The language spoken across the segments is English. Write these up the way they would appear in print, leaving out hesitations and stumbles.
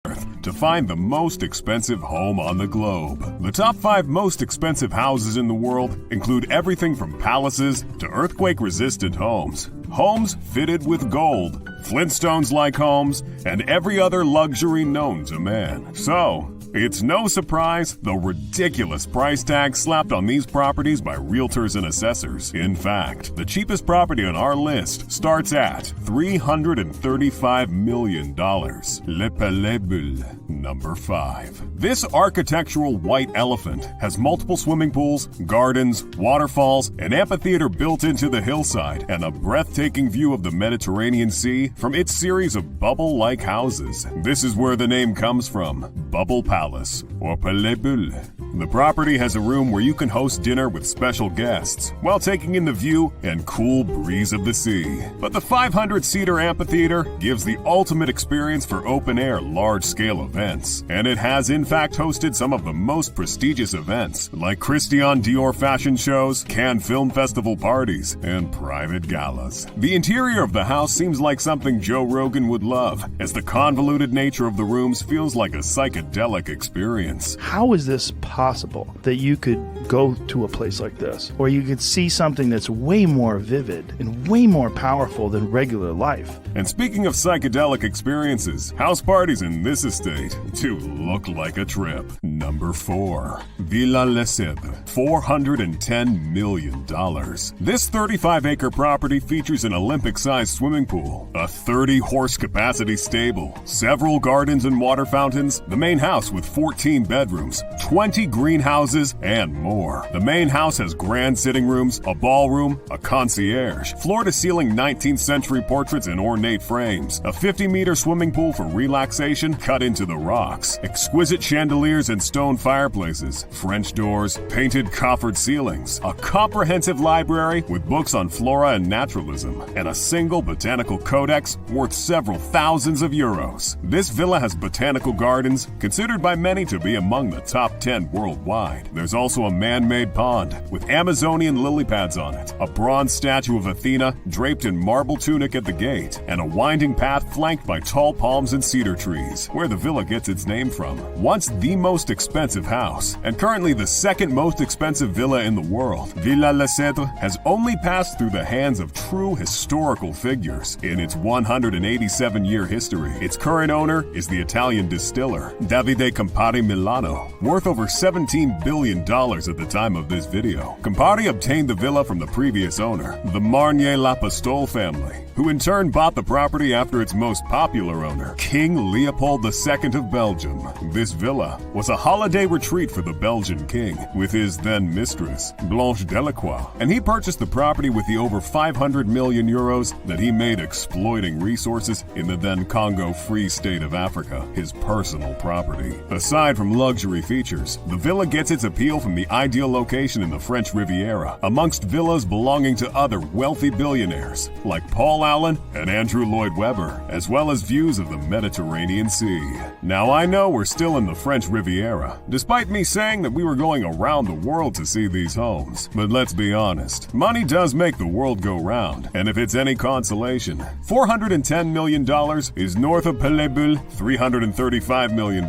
to find the most expensive home on the globe. The top 5 most expensive houses in the world include everything from palaces to earthquake-resistant homes, homes fitted with gold, Flintstones-like homes, and every other luxury known to man. So, it's no surprise the ridiculous price tag slapped on these properties by realtors and assessors. In fact, the cheapest property on our list starts at $335 million. Le Palais Bel, number 5. This architectural white elephant has multiple swimming pools, gardens, waterfalls, an amphitheater built into the hillside, and a breathtaking view of the Mediterranean Sea from its series of bubble-like houses. This is where the name comes from, Bubble Palace, or Palais Bel. The property has a room where you can host dinner with special guests while taking in the view and cool breeze of the sea. But the 500-seater amphitheater gives the ultimate experience for open-air, large-scale events. And it has in fact hosted some of the most prestigious events, like Christian Dior fashion shows, Cannes Film Festival parties, and private galas. The interior of the house seems like something Joe Rogan would love, as the convoluted nature of the rooms feels like a psychedelic experience. How is this possible that you could go to a place like this, or you could see something that's way more vivid and way more powerful than regular life? And speaking of psychedelic experiences, house parties in this estate do look like a trip. Number 4. Villa Les Cèdres, $410 million. This 35-acre property features an Olympic-sized swimming pool, a 30-horse capacity stable, several gardens and water fountains, the main house with 14 bedrooms, 20 greenhouses, and more. The main house has grand sitting rooms, a ballroom, a concierge, floor-to-ceiling 19th century portraits in ornate frames, a 50-meter swimming pool for relaxation cut into the rocks, exquisite chandeliers and stone fireplaces, French doors, painted coffered ceilings, a comprehensive library with books on flora and naturalism, and a single botanical codex worth several thousands of euros. This villa has botanical gardens, considered by many to be among the top 10 worldwide. There's also a man-made pond with Amazonian lily pads on it, a bronze statue of Athena draped in marble tunic at the gate, and a winding path flanked by tall palms and cedar trees, where the villa gets its name from. Once the most expensive house, and currently the second most expensive villa in the world, Villa Les Cèdres has only passed through the hands of true historical figures in its 187-year history. Its current owner is the Italian distiller Davide Campari Milano, worth over $17 billion at the time of this video. Campari obtained the villa from the previous owner, the Marnier-Lapostole family, who in turn bought the property after its most popular owner, King Leopold II of Belgium. This villa was a holiday retreat for the Belgian king, with his then mistress, Blanche Delacroix, and he purchased the property with the over 500 million euros that he made exploiting resources in the then Congo Free State of Africa, his personal property. Aside from luxury features, the villa gets its appeal from the ideal location in the French Riviera, amongst villas belonging to other wealthy billionaires, like Paul Allen and Andrew Lloyd Webber, as well as views of the Mediterranean Sea. Now I know we're still in the French Riviera, despite me saying that we were going around the world to see these homes. But let's be honest, money does make the world go round, and if it's any consolation, $410 million is north of Palais Bel, $335 million,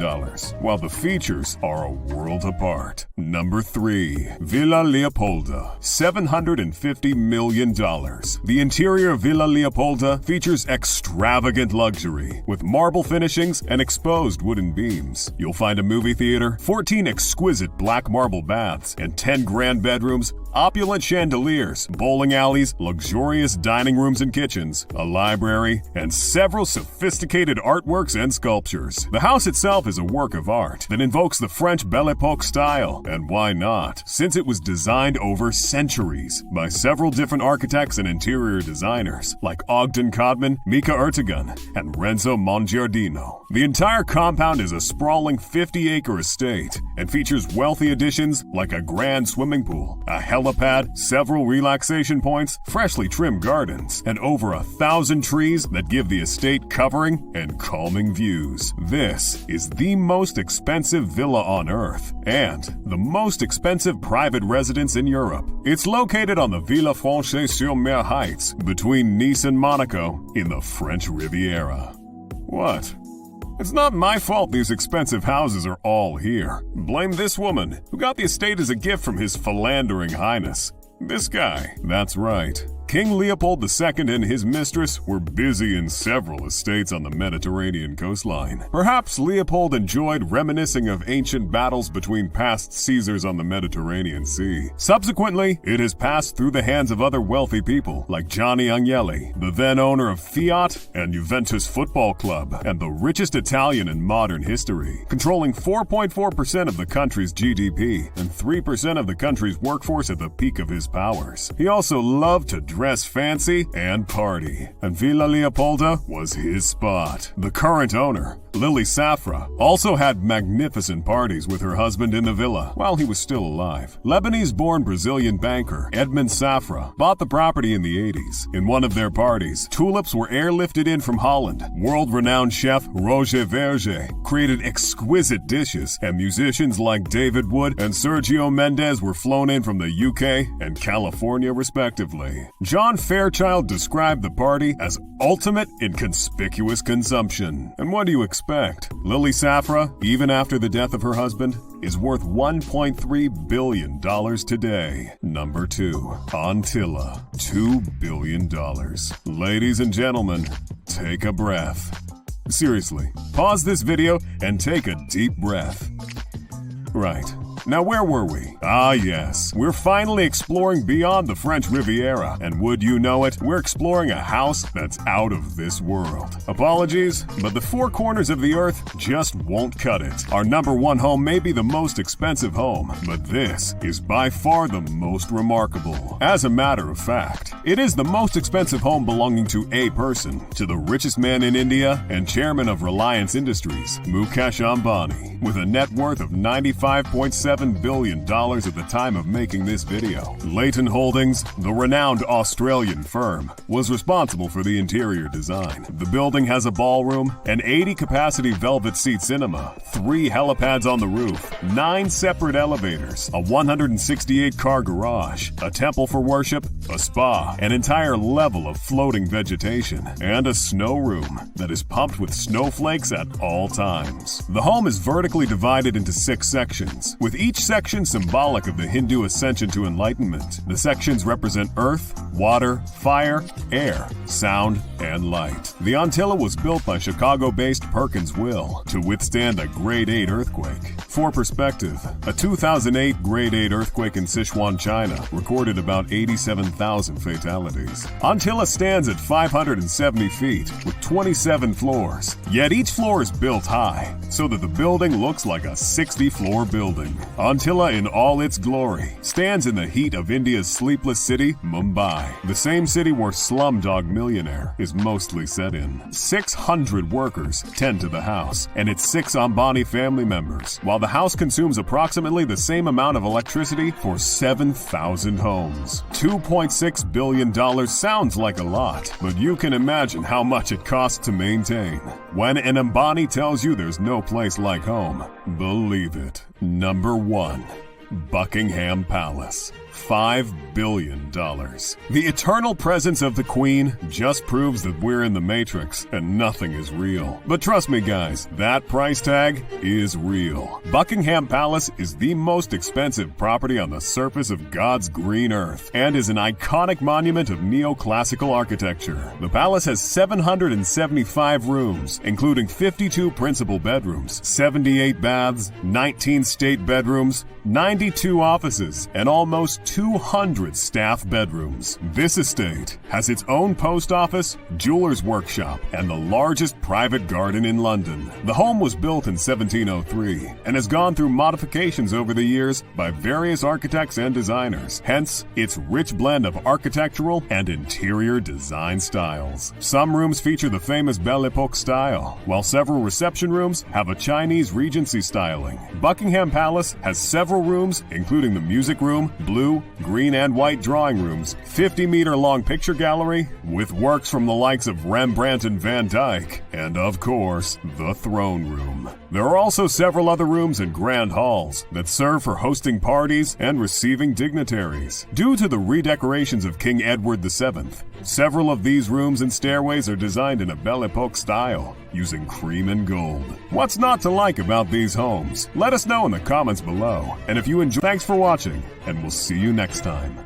while the features are a world apart. Number 3. Villa Leopolda, $750 million. The interior of Villa Leopolda features extravagant luxury, with marble finishings and exposed wooden beams. You'll find a movie theater, 14 exquisite black marble baths, and 10 grand bedrooms, opulent chandeliers, bowling alleys, luxurious dining rooms and kitchens, a library, and several sophisticated artworks and sculptures. The house itself is a work of art that invokes the French Belle Epoque style, and why not, since it was designed over centuries by several different architects and interior designers like Ogden Codman, Mika Ertegun, and Renzo Mongiardino. The entire compound is a sprawling 50-acre estate and features wealthy additions like a grand swimming pool, a helipad, several relaxation points, freshly trimmed gardens, and over 1,000 trees that give the estate covering and calming views. This is the most expensive villa on Earth and the most expensive private residence in Europe. It's located on the Villa Franche-sur-Mer Heights between Nice and Monaco in the French Riviera. What? It's not my fault these expensive houses are all here. Blame this woman, who got the estate as a gift from his philandering highness. This guy. That's right. King Leopold II and his mistress were busy in several estates on the Mediterranean coastline. Perhaps Leopold enjoyed reminiscing of ancient battles between past Caesars on the Mediterranean Sea. Subsequently, it has passed through the hands of other wealthy people like Gianni Agnelli, the then owner of Fiat and Juventus Football Club, and the richest Italian in modern history, controlling 4.4% of the country's GDP and 3% of the country's workforce at the peak of his powers. He also loved to dress fancy and party, and Villa Leopolda was his spot. The current owner, Lily Safra, also had magnificent parties with her husband in the villa while he was still alive. Lebanese-born Brazilian banker Edmond Safra bought the property in the 80s. In one of their parties, tulips were airlifted in from Holland. World-renowned chef Roger Verger created exquisite dishes, and musicians like David Wood and Sergio Mendes were flown in from the UK and California respectively. John Fairchild described the party as ultimate in conspicuous consumption. And what do you expect? Lily Safra, even after the death of her husband, is worth $1.3 billion today. Number 2. Antilla, $2 billion. Ladies and gentlemen, take a breath. Seriously, pause this video and take a deep breath. Right. Now where were we? Ah yes, we're finally exploring beyond the French Riviera, and would you know it, we're exploring a house that's out of this world. Apologies, but the four corners of the earth just won't cut it. Our number 1 home may be the most expensive home, but this is by far the most remarkable. As a matter of fact, it is the most expensive home belonging to a person, to the richest man in India and chairman of Reliance Industries, Mukesh Ambani, with a net worth of $95.7 billion at the time of making this video. Leighton Holdings, the renowned Australian firm, was responsible for the interior design. The building has a ballroom, an 80-capacity velvet seat cinema, 3 helipads on the roof, 9 separate elevators, a 168-car garage, a temple for worship, a spa, an entire level of floating vegetation, and a snow room that is pumped with snowflakes at all times. The home is vertically divided into 6 sections, with each section symbolic of the Hindu ascension to enlightenment. The sections represent earth, water, fire, air, sound, and light. The Antilla was built by Chicago-based Perkins Will to withstand a Grade 8 earthquake. For perspective, a 2008 Grade 8 earthquake in Sichuan, China, recorded about 87,000 fatalities. Antilla stands at 570 feet with 27 floors, yet each floor is built high, so that the building looks like a 60-floor building. Antilla in all its glory stands in the heat of India's sleepless city, Mumbai, the same city where Slumdog Millionaire is mostly set in. 600 workers tend to the house and its 6 Ambani family members, while the house consumes approximately the same amount of electricity for 7,000 homes. $2.6 billion sounds like a lot, but you can imagine how much it costs to maintain. When an Ambani tells you there's no place like home, believe it. Number 1. Buckingham Palace. $5 billion. The eternal presence of the Queen just proves that we're in the Matrix and nothing is real. But trust me guys, that price tag is real. Buckingham Palace is the most expensive property on the surface of God's green earth and is an iconic monument of neoclassical architecture. The palace has 775 rooms, including 52 principal bedrooms, 78 baths, 19 state bedrooms, 92 offices, and almost 200 staff bedrooms. This estate has its own post office, jeweler's workshop, and the largest private garden in London. The home was built in 1703 and has gone through modifications over the years by various architects and designers, hence its rich blend of architectural and interior design styles. Some rooms feature the famous Belle Epoque style, while several reception rooms have a Chinese Regency styling. Buckingham Palace has several rooms, including the music room, blue blue, green, and white drawing rooms, 50-meter-long picture gallery with works from the likes of Rembrandt and Van Dyck, and of course, the throne room. There are also several other rooms and grand halls that serve for hosting parties and receiving dignitaries. Due to the redecorations of King Edward VII, several of these rooms and stairways are designed in a Belle Epoque style, using cream and gold. What's not to like about these homes? Let us know in the comments below. And if you enjoy, thanks for watching, and we'll see you next time.